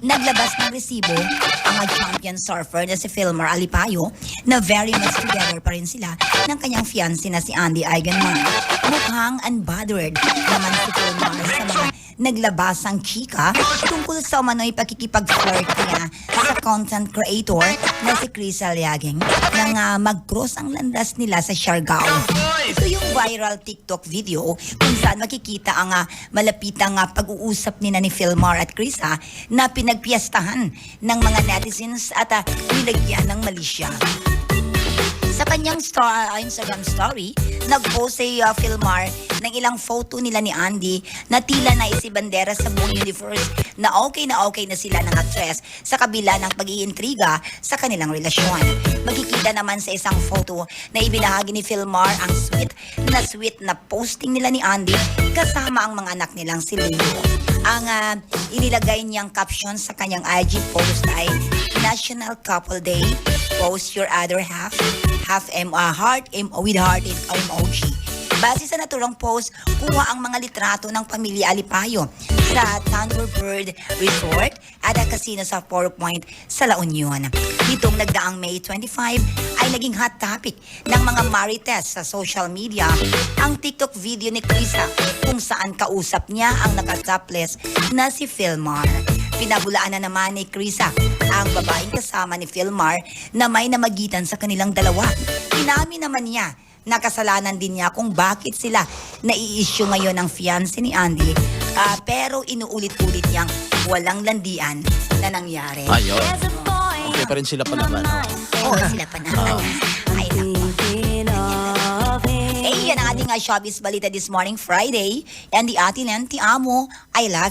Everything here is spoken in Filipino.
Naglabas ng resibo ang champion surfer na si Filmar Alipayo na very much together pa rin sila ng kanyang fiancé na si Andy Eigenman. Mukhang unbothered naman si Filmar sa mga naglabasang chika tungkol sa umano'y pakikipag-flirt niya sa content creator na si Chris Aliaging nang mag-cross ang landas nila sa Siargao. Ito yung viral TikTok video kung saan makikita ang malapitang pag-uusap nila ni Filmar at Chris na pinagpiestahan ng mga netizens at nilagyan ng mali siya. Sa kanyang Instagram story, nag-post si Filmar ng ilang photo nila ni Andy na tila na isibandera sa buong universe na okay na sila ng actress sa kabila ng pag-iintriga sa kanilang relasyon. Magkikita naman sa isang photo na ibinahagi ni Filmar ang sweet na posting nila ni Andy kasama ang mga anak nilang si Leo. Ang inilagay niyang caption sa kanyang IG post ay National Couple Day, post your other half heart with heart emoji. Base sa naturang post, kuha ang mga litrato ng pamilya Alipayo sa Thunderbird Resort at casino sa 4 Point sa La Union. Ditong nagdaang May 25 ay naging hot topic ng mga marites sa social media ang TikTok video ni Krisa kung saan kausap niya ang naka-topless na si Filmar. Pinabulaan na naman ni Krisa ang babaeng kasama ni Filmar na may namagitan sa kanilang dalawa. Inamin naman niya nakasalanan din niya kung bakit sila nai-issue ngayon ng fiancé ni Andy, pero inuulit-ulit niyang walang landian na nangyari. Ayun. Okay pa rin sila pa naman. Oo, sila pa naman. Ay, yan ang ating showbiz balita this morning, Friday. And the atin yan, ti amo, I love